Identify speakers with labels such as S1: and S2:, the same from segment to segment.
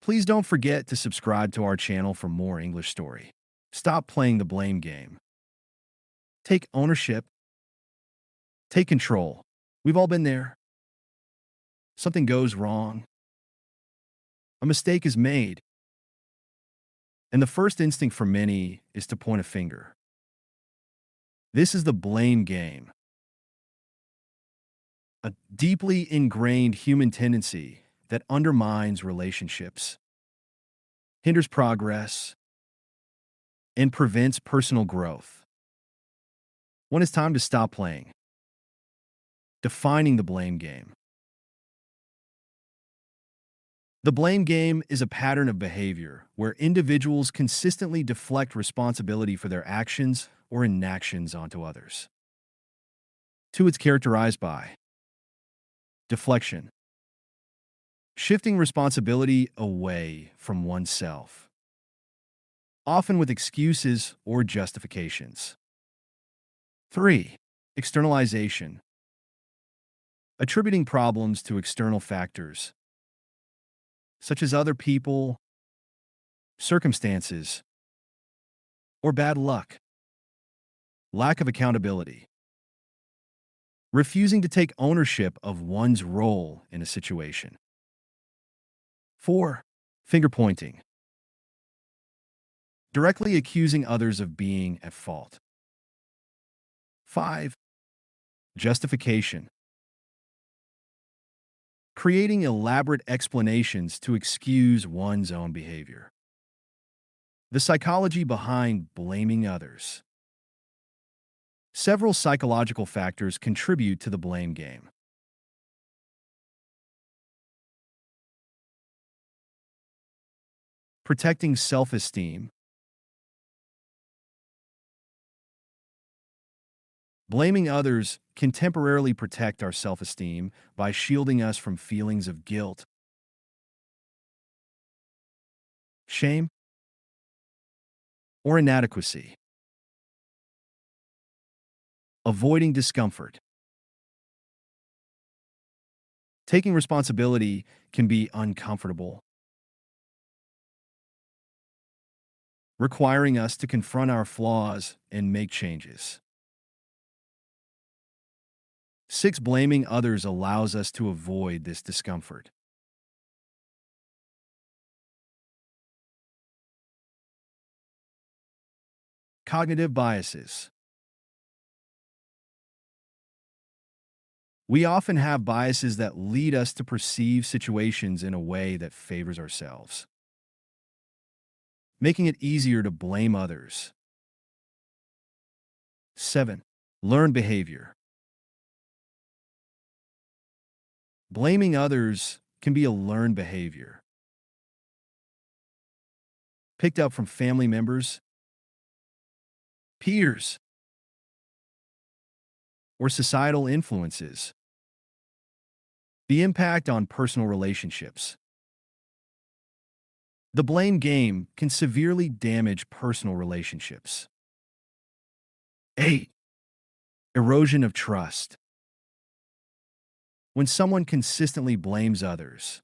S1: Please don't forget to subscribe to our channel for more English story. Stop playing the blame game. Take ownership. Take control. We've all been there. Something goes wrong. A mistake is made. And the first instinct for many is to point a finger. This is the blame game, a deeply ingrained human tendency that undermines relationships, hinders progress, and prevents personal growth. When it's time to stop playing, defining the blame game. The blame game is a pattern of behavior where individuals consistently deflect responsibility for their actions or inactions onto others. Two, it's characterized by deflection, shifting responsibility away from oneself, often with excuses or justifications. Three, externalization, attributing problems to external factors, such as other people, circumstances, or bad luck. Lack of accountability, refusing to take ownership of one's role in a situation. Four, finger pointing, directly accusing others of being at fault. Five, justification, creating elaborate explanations to excuse one's own behavior. The psychology behind blaming others. Several psychological factors contribute to the blame game. Protecting self-esteem. Blaming others can temporarily protect our self-esteem by shielding us from feelings of guilt, shame, or inadequacy. Avoiding discomfort. Taking responsibility can be uncomfortable, requiring us to confront our flaws and make changes. Six, blaming others allows us to avoid this discomfort. Cognitive biases. We often have biases that lead us to perceive situations in a way that favors ourselves, making it easier to blame others. 7. Learned behavior. Blaming others can be a learned behavior, picked up from family members, peers, or societal influences. The impact on personal relationships. The blame game can severely damage personal relationships. 8. Erosion of trust. When someone consistently blames others,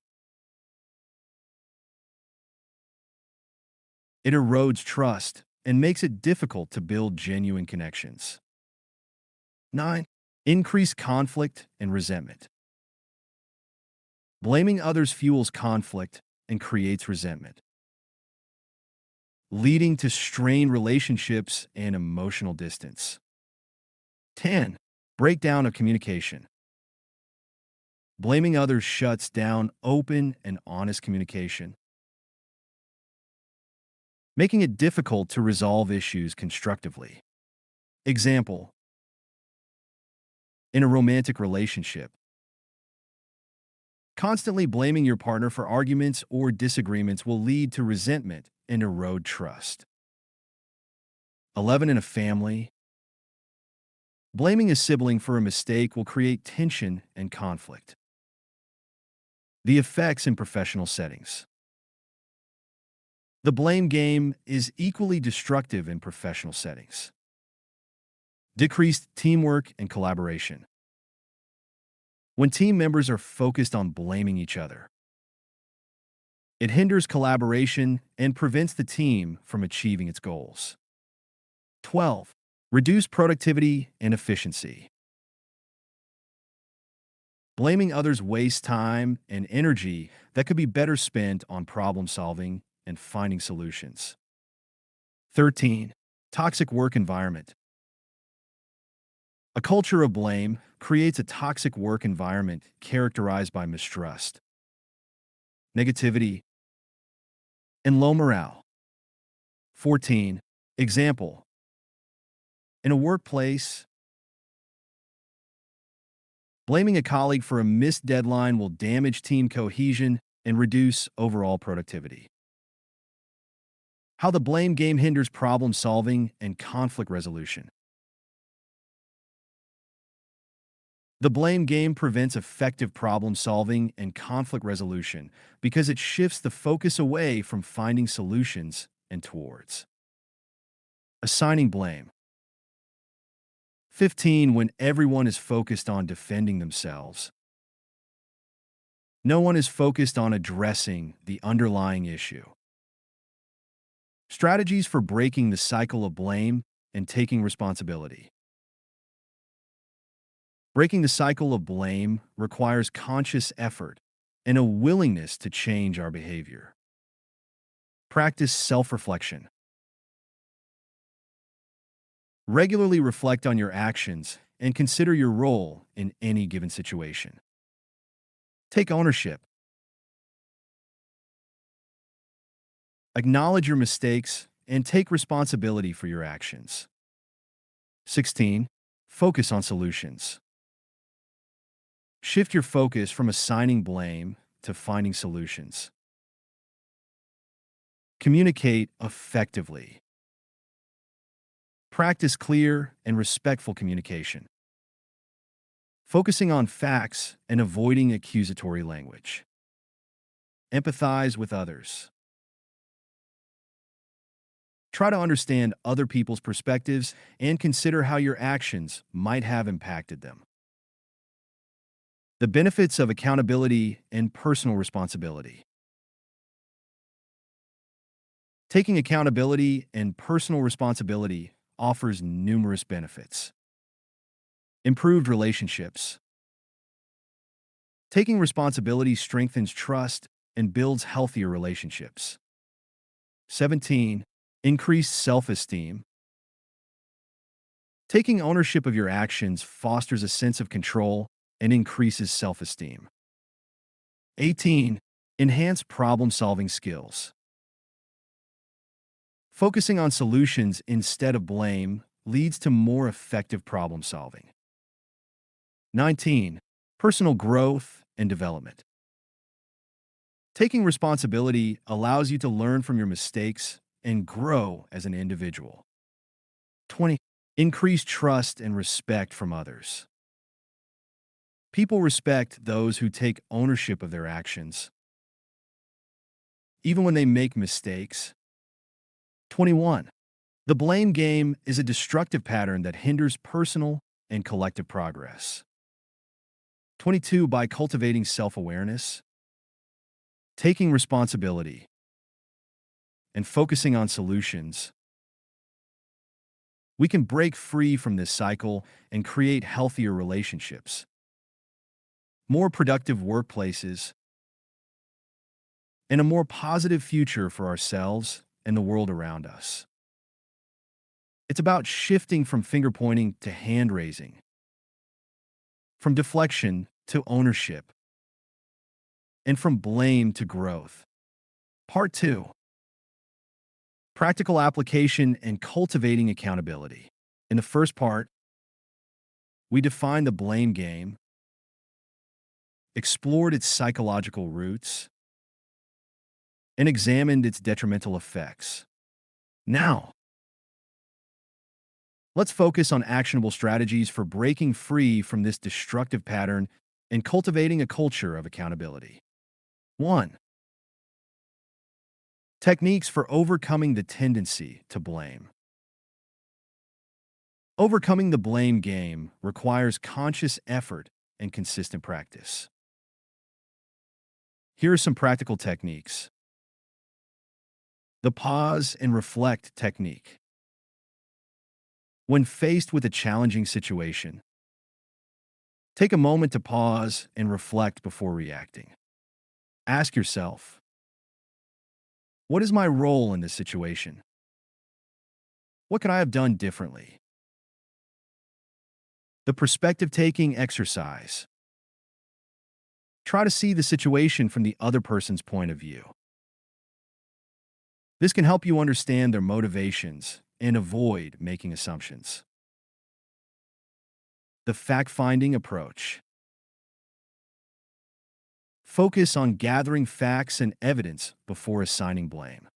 S1: it erodes trust and makes it difficult to build genuine connections. 9. Increased conflict and resentment. Blaming others fuels conflict and creates resentment, leading to strained relationships and emotional distance. 10. Breakdown of communication. Blaming others shuts down open and honest communication, making it difficult to resolve issues constructively. Example: in a romantic relationship, constantly blaming your partner for arguments or disagreements will lead to resentment and erode trust. 11. In a family, blaming a sibling for a mistake will create tension and conflict. The effects in professional settings. The blame game is equally destructive in professional settings. Decreased teamwork and collaboration. When team members are focused on blaming each other, It hinders collaboration and prevents the team from achieving its goals. 12. Reduce productivity and efficiency. Blaming others wastes time and energy that could be better spent on problem solving and finding solutions. 13. Toxic work environment. A culture of blame creates a toxic work environment characterized by mistrust, negativity, and low morale. 14. Example. In a workplace, blaming a colleague for a missed deadline will damage team cohesion and reduce overall productivity. How the blame game hinders problem solving and conflict resolution. The blame game prevents effective problem solving and conflict resolution because it shifts the focus away from finding solutions and towards assigning blame. 15. When everyone is focused on defending themselves, no one is focused on addressing the underlying issue. Strategies for breaking the cycle of blame and taking responsibility. Breaking the cycle of blame requires conscious effort and a willingness to change our behavior. Practice self-reflection. Regularly reflect on your actions and consider your role in any given situation. Take ownership. Acknowledge your mistakes and take responsibility for your actions. 16. Focus on solutions. Shift your focus from assigning blame to finding solutions. Communicate effectively. Practice clear and respectful communication. Focusing on facts and avoiding accusatory language. Empathize with others. Try to understand other people's perspectives and consider how your actions might have impacted them. The benefits of accountability and personal responsibility. Taking accountability and personal responsibility offers numerous benefits. Improved relationships. Taking responsibility strengthens trust and builds healthier relationships. 17. Increased self-esteem. Taking ownership of your actions fosters a sense of control and increases self-esteem. 18. Enhanced problem-solving skills. Focusing on solutions instead of blame leads to more effective problem-solving. 19. Personal growth and development. Taking responsibility allows you to learn from your mistakes and grow as an individual. 20. Increase trust and respect from others. People respect those who take ownership of their actions, even when they make mistakes. 21. The blame game is a destructive pattern that hinders personal and collective progress. 22. By cultivating self-awareness, taking responsibility, and focusing on solutions, we can break free from this cycle and create healthier relationships, more productive workplaces, and a more positive future for ourselves and the world around us. It's about shifting from finger-pointing to hand-raising, from deflection to ownership, and from blame to growth. Part 2. Practical application and cultivating accountability. In the first part, we defined the blame game, explored its psychological roots, and examined its detrimental effects. Now, let's focus on actionable strategies for breaking free from this destructive pattern and cultivating a culture of accountability. 1. Techniques for overcoming the tendency to blame. Overcoming the blame game requires conscious effort and consistent practice. Here are some practical techniques. The pause and reflect technique. When faced with a challenging situation, take a moment to pause and reflect before reacting. Ask yourself, what is my role in this situation? What could I have done differently? The perspective-taking exercise. Try to see the situation from the other person's point of view. This can help you understand their motivations and avoid making assumptions. The fact-finding approach. Focus on gathering facts and evidence before assigning blame.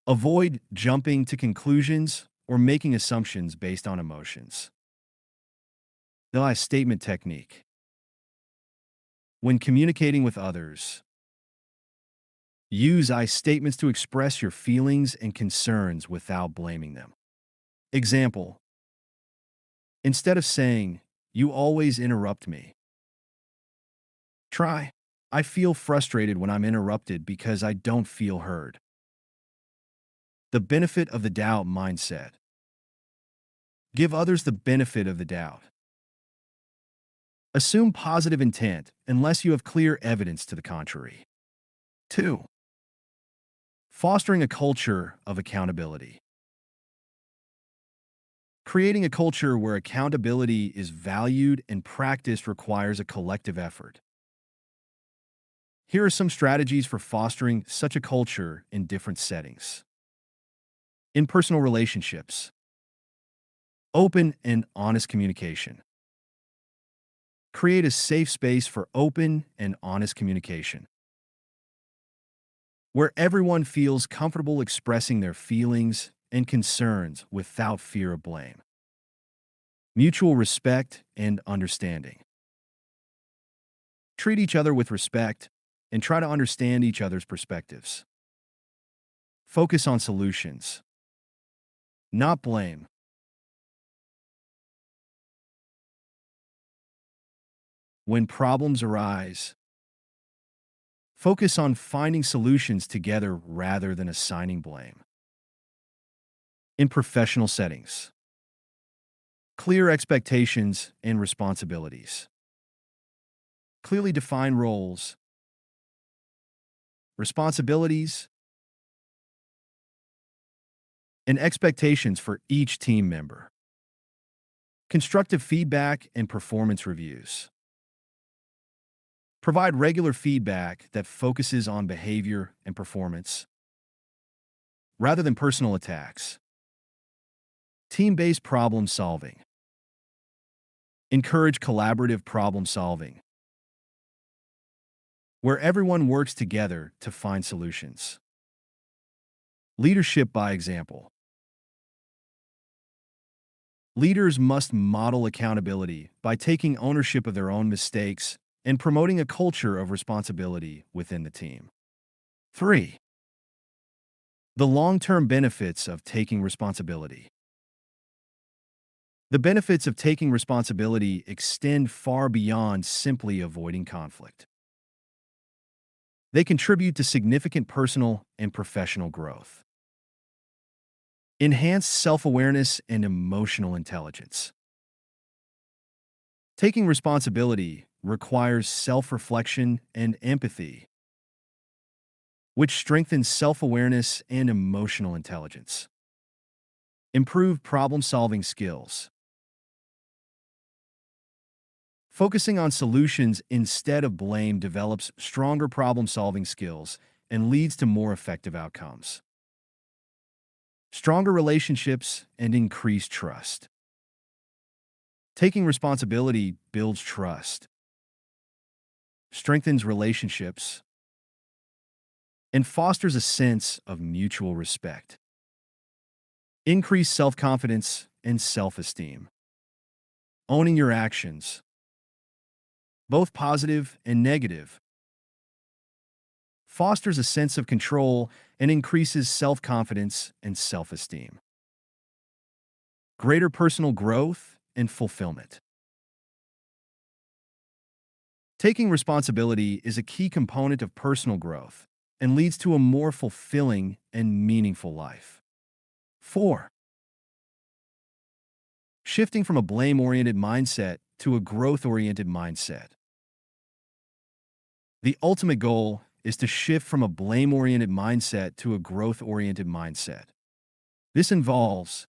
S1: Avoid jumping to conclusions or making assumptions based on emotions. The I statement technique. When communicating with others, use I statements to express your feelings and concerns without blaming them. Example: instead of saying, "You always interrupt me," try, "I feel frustrated when I'm interrupted because I don't feel heard." The benefit of the doubt mindset. Give others the benefit of the doubt. Assume positive intent unless you have clear evidence to the contrary. 2. Fostering a culture of accountability. Creating a culture where accountability is valued and practiced requires a collective effort. Here are some strategies for fostering such a culture in different settings. In personal relationships, open and honest communication. Create a safe space for open and honest communication, where everyone feels comfortable expressing their feelings and concerns without fear of blame. Mutual respect and understanding. Treat each other with respect and try to understand each other's perspectives. Focus on solutions, not blame. When problems arise, focus on finding solutions together rather than assigning blame. In professional settings, clear expectations and responsibilities. Clearly define roles, responsibilities, and expectations for each team member. Constructive feedback and performance reviews. Provide regular feedback that focuses on behavior and performance, rather than personal attacks. Team-based problem solving. Encourage collaborative problem solving, where everyone works together to find solutions. Leadership by example. Leaders must model accountability by taking ownership of their own mistakes and promoting a culture of responsibility within the team. 3. The long-term benefits of taking responsibility. The benefits of taking responsibility extend far beyond simply avoiding conflict. They contribute to significant personal and professional growth. Enhanced self-awareness and emotional intelligence. Taking responsibility requires self-reflection and empathy, which strengthens self-awareness and emotional intelligence. Improved problem-solving skills. Focusing on solutions instead of blame develops stronger problem-solving skills and leads to more effective outcomes. Stronger relationships and increased trust. Taking responsibility builds trust, strengthens relationships, and fosters a sense of mutual respect. Increase self-confidence and self-esteem. Owning your actions, both positive and negative, fosters a sense of control and increases self-confidence and self-esteem. Greater personal growth and fulfillment. Taking responsibility is a key component of personal growth and leads to a more fulfilling and meaningful life. 4. Shifting from a blame-oriented mindset to a growth-oriented mindset. The ultimate goal is to shift from a blame-oriented mindset to a growth-oriented mindset. This involves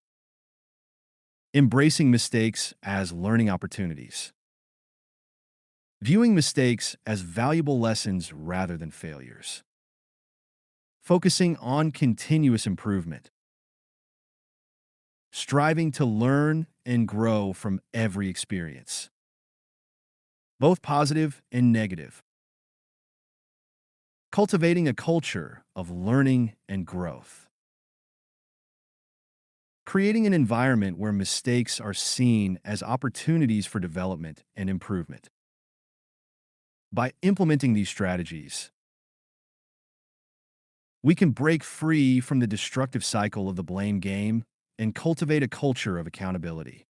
S1: embracing mistakes as learning opportunities, viewing mistakes as valuable lessons rather than failures, focusing on continuous improvement, striving to learn and grow from every experience, both positive and negative, cultivating a culture of learning and growth, creating an environment where mistakes are seen as opportunities for development and improvement. By implementing these strategies, we can break free from the destructive cycle of the blame game and cultivate a culture of accountability,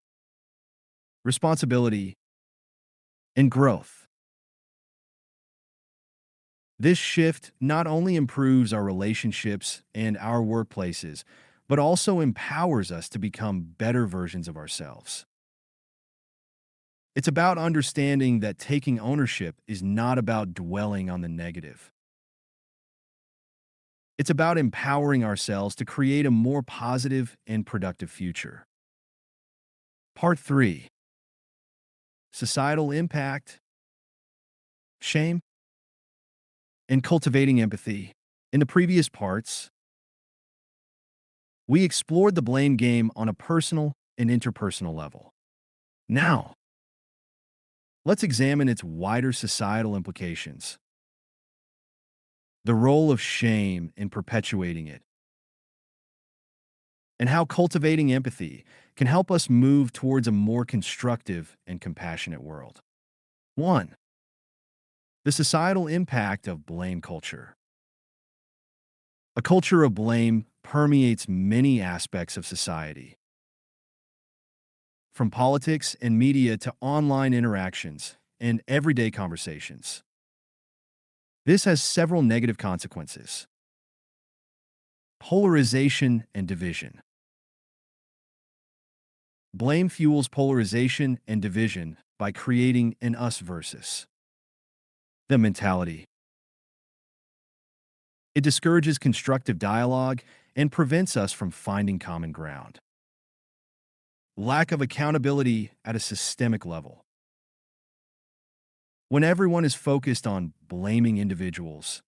S1: responsibility, and growth. This shift not only improves our relationships and our workplaces, but also empowers us to become better versions of ourselves. It's about understanding that taking ownership is not about dwelling on the negative. It's about empowering ourselves to create a more positive and productive future. Part 3. Societal impact, shame, and cultivating empathy. In the previous parts, we explored the blame game on a personal and interpersonal level. Now, let's examine its wider societal implications, the role of shame in perpetuating it, and how cultivating empathy can help us move towards a more constructive and compassionate world. 1. The societal impact of blame culture. A culture of blame permeates many aspects of society, from politics and media to online interactions and everyday conversations. This has several negative consequences. Polarization and division. Blame fuels polarization and division by creating an us versus them mentality. It discourages constructive dialogue and prevents us from finding common ground. Lack of accountability at a systemic level. When everyone is focused on blaming individuals,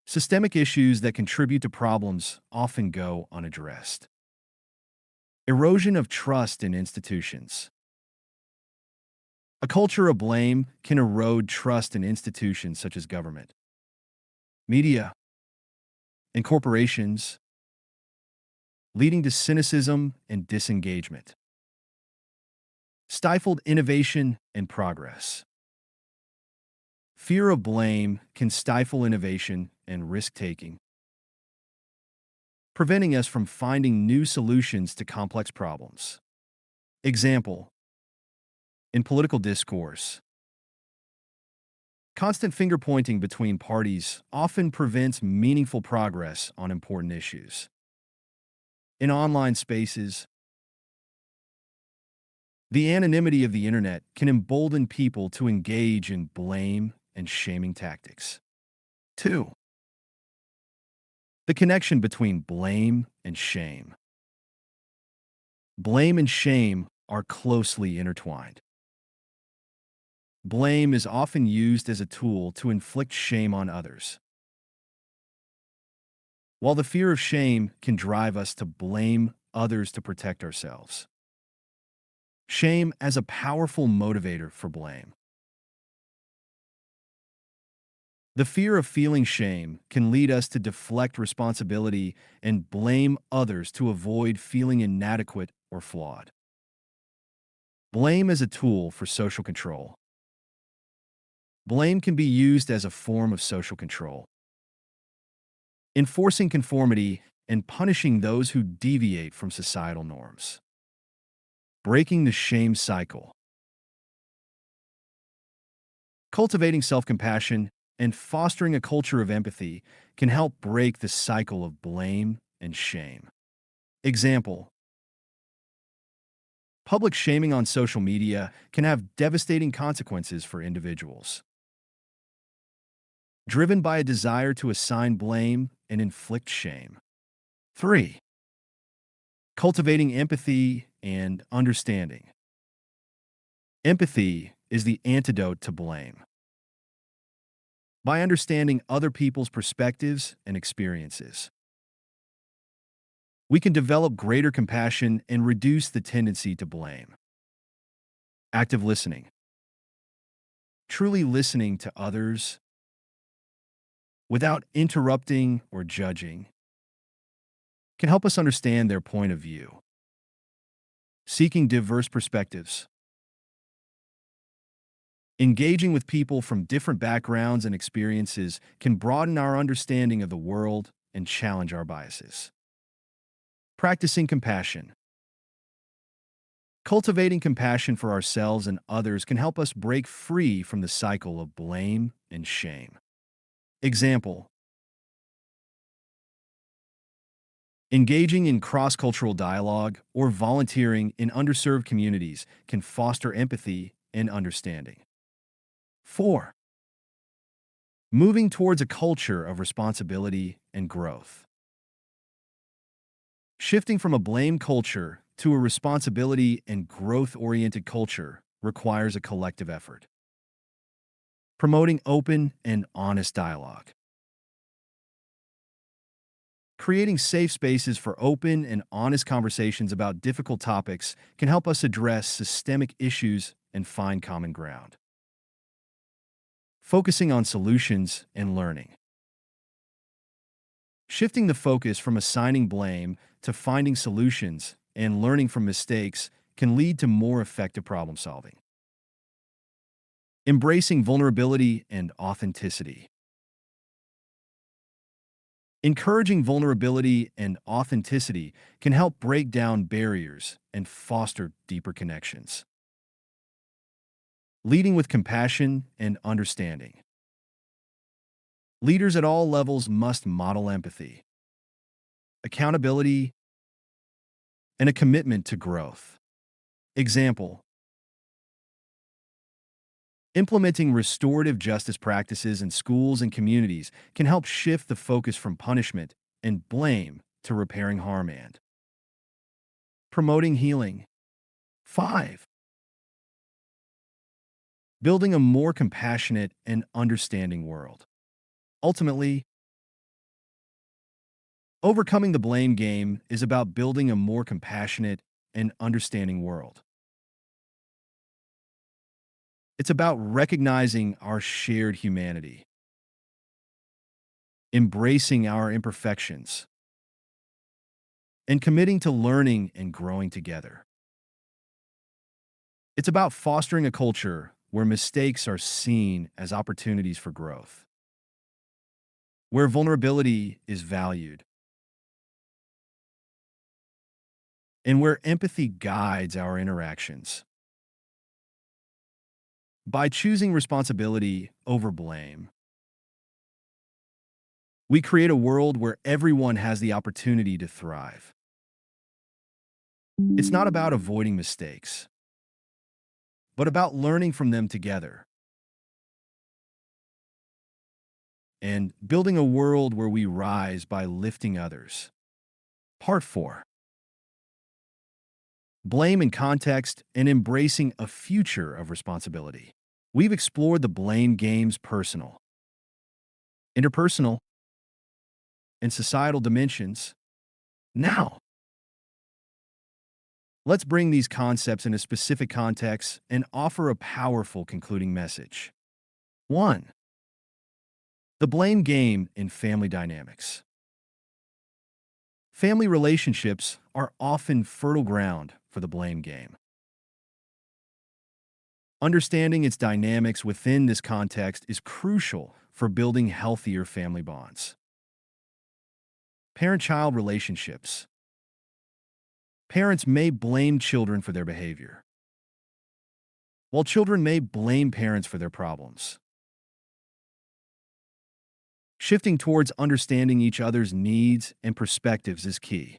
S1: systemic issues that contribute to problems often go unaddressed. Erosion of trust in institutions. A culture of blame can erode trust in institutions such as government, media, and corporations, leading to cynicism and disengagement. Stifled innovation and progress. Fear of blame can stifle innovation and risk-taking, preventing us from finding new solutions to complex problems. Example: in political discourse, constant finger-pointing between parties often prevents meaningful progress on important issues. In online spaces, the anonymity of the internet can embolden people to engage in blame and shaming tactics. 2. The connection between blame and shame. Blame and shame are closely intertwined. Blame is often used as a tool to inflict shame on others, while the fear of shame can drive us to blame others to protect ourselves. Shame as a powerful motivator for blame. The fear of feeling shame can lead us to deflect responsibility and blame others to avoid feeling inadequate or flawed. Blame as a tool for social control. Blame can be used as a form of social control, enforcing conformity and punishing those who deviate from societal norms. Breaking the shame cycle. Cultivating self-compassion and fostering a culture of empathy can help break the cycle of blame and shame. Example: public shaming on social media can have devastating consequences for individuals, driven by a desire to assign blame and inflict shame. 3. Cultivating empathy and understanding. Empathy is the antidote to blame. By understanding other people's perspectives and experiences, we can develop greater compassion and reduce the tendency to blame. Active listening. Truly listening to others without interrupting or judging can help us understand their point of view. Seeking diverse perspectives. Engaging with people from different backgrounds and experiences can broaden our understanding of the world and challenge our biases. Practicing compassion. Cultivating compassion for ourselves and others can help us break free from the cycle of blame and shame. Example: engaging in cross-cultural dialogue or volunteering in underserved communities can foster empathy and understanding. 4. Moving towards a culture of responsibility and growth. Shifting from a blame culture to a responsibility and growth-oriented culture requires a collective effort. Promoting open and honest dialogue. Creating safe spaces for open and honest conversations about difficult topics can help us address systemic issues and find common ground. Focusing on solutions and learning. Shifting the focus from assigning blame to finding solutions and learning from mistakes can lead to more effective problem solving. Embracing vulnerability and authenticity. Encouraging vulnerability and authenticity can help break down barriers and foster deeper connections. Leading with compassion and understanding. Leaders at all levels must model empathy, accountability, and a commitment to growth. Example: implementing restorative justice practices in schools and communities can help shift the focus from punishment and blame to repairing harm and promoting healing. 5. Building a more compassionate and understanding world. Ultimately, overcoming the blame game is about building a more compassionate and understanding world. It's about recognizing our shared humanity, embracing our imperfections, and committing to learning and growing together. It's about fostering a culture where mistakes are seen as opportunities for growth, where vulnerability is valued, and where empathy guides our interactions. By choosing responsibility over blame, we create a world where everyone has the opportunity to thrive. It's not about avoiding mistakes, but about learning from them together and building a world where we rise by lifting others. Part 4. Blame in context and embracing a future of responsibility. We've explored the blame game's personal, interpersonal, and societal dimensions. Now, let's bring these concepts into specific contexts and offer a powerful concluding message. 1. The blame game in family dynamics. Family relationships are often fertile ground for the blame game. Understanding its dynamics within this context is crucial for building healthier family bonds. Parent-child relationships. Parents may blame children for their behavior, while children may blame parents for their problems. Shifting towards understanding each other's needs and perspectives is key.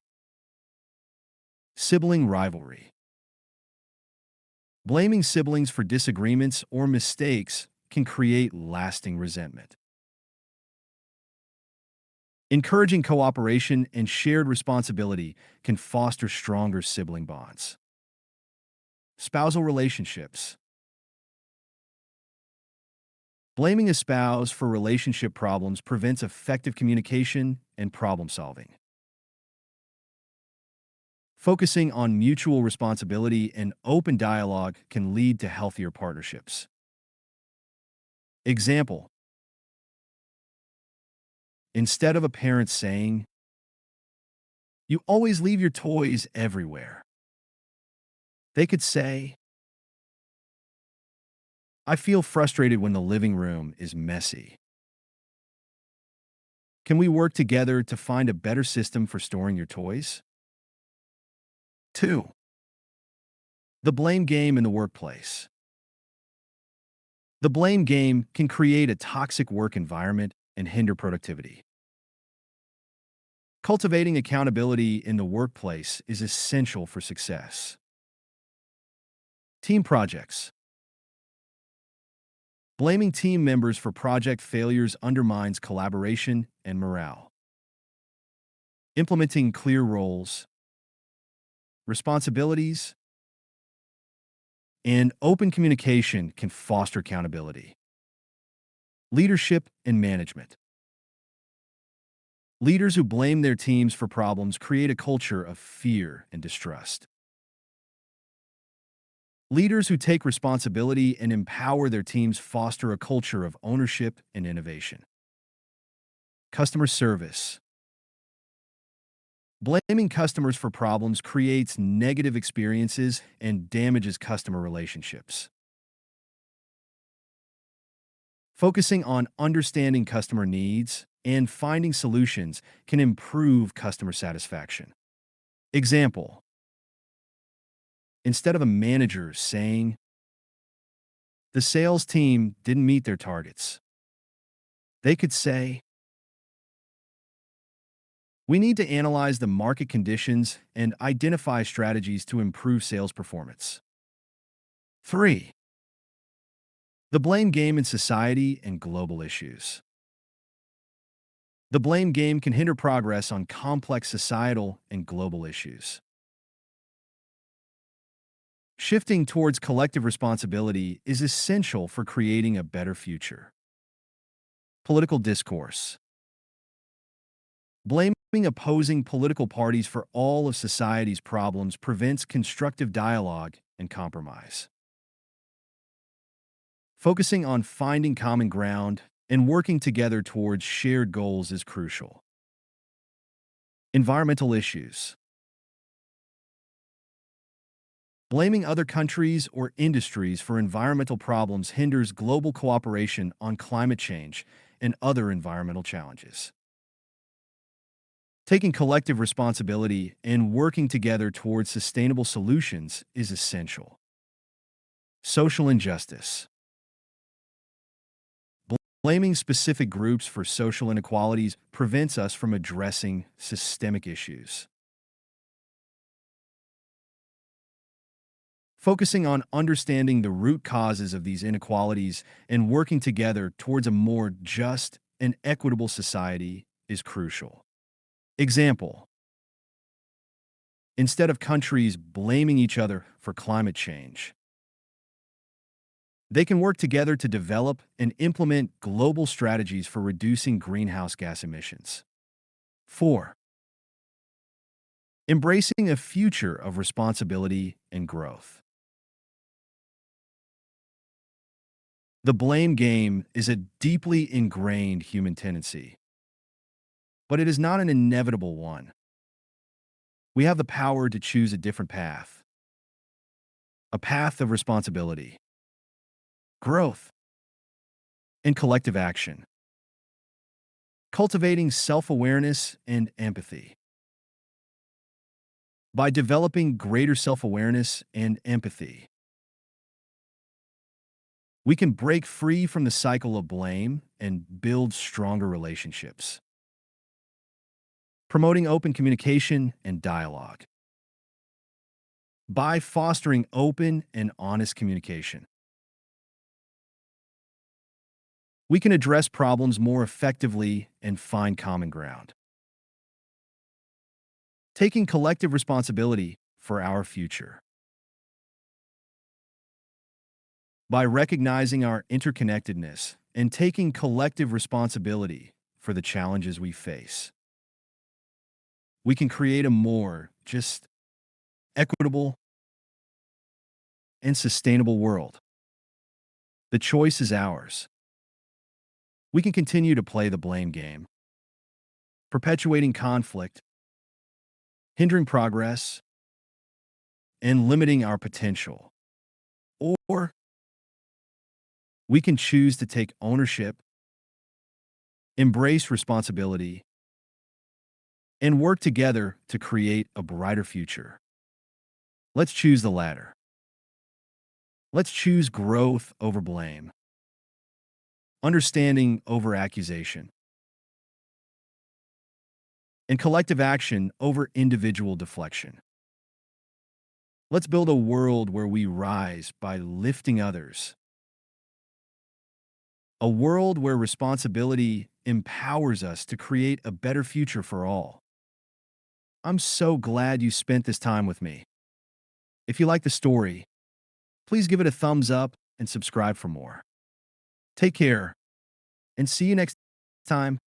S1: Sibling rivalry. Blaming siblings for disagreements or mistakes can create lasting resentment. Encouraging cooperation and shared responsibility can foster stronger sibling bonds. Spousal relationships. Blaming a spouse for relationship problems prevents effective communication and problem solving. Focusing on mutual responsibility and open dialogue can lead to healthier partnerships. Example: instead of a parent saying, "You always leave your toys everywhere," they could say, "I feel frustrated when the living room is messy. Can we work together to find a better system for storing your toys?" 2. The blame game in the workplace. The blame game can create a toxic work environment and hinder productivity. Cultivating accountability in the workplace is essential for success. Team projects. Blaming team members for project failures undermines collaboration and morale. Implementing clear roles, responsibilities, and open communication can foster accountability. Leadership and management. Leaders who blame their teams for problems create a culture of fear and distrust. Leaders who take responsibility and empower their teams foster a culture of ownership and innovation. Customer service. Blaming customers for problems creates negative experiences and damages customer relationships. Focusing on understanding customer needs and finding solutions can improve customer satisfaction. Example: instead of a manager saying, "The sales team didn't meet their targets," they could say, "We need to analyze the market conditions and identify strategies to improve sales performance." 3. The blame game in society and global issues. The blame game can hinder progress on complex societal and global issues. Shifting towards collective responsibility is essential for creating a better future. Political discourse. Blaming opposing political parties for all of society's problems prevents constructive dialogue and compromise. Focusing on finding common ground and working together towards shared goals is crucial. Environmental issues. Blaming other countries or industries for environmental problems hinders global cooperation on climate change and other environmental challenges. Taking collective responsibility and working together towards sustainable solutions is essential. Social injustice. Blaming specific groups for social inequalities prevents us from addressing systemic issues. Focusing on understanding the root causes of these inequalities and working together towards a more just and equitable society is crucial. Example: instead of countries blaming each other for climate change, they can work together to develop and implement global strategies for reducing greenhouse gas emissions. 4. Embracing a future of responsibility and growth. The blame game is a deeply ingrained human tendency, but it is not an inevitable one. We have the power to choose a different path, a path of responsibility, growth, and collective action. Cultivating self-awareness and empathy. By developing greater self-awareness and empathy, We can break free from the cycle of blame and build stronger relationships. Promoting open communication and dialogue. By fostering open and honest communication, we can address problems more effectively and find common ground. Taking collective responsibility for our future. By recognizing our interconnectedness and taking collective responsibility for the challenges we face, we can create a more just, equitable, and sustainable world. The choice is ours. We can continue to play the blame game, perpetuating conflict, hindering progress, and limiting our potential. Or we can choose to take ownership, embrace responsibility, and work together to create a brighter future. Let's choose the latter. Let's choose growth over blame, understanding over accusation, and collective action over individual deflection. Let's build a world where we rise by lifting others, a world where responsibility empowers us to create a better future for all. I'm so glad you spent this time with me. If you like the story, please give it a thumbs up and subscribe for more. Take care, and see you next time.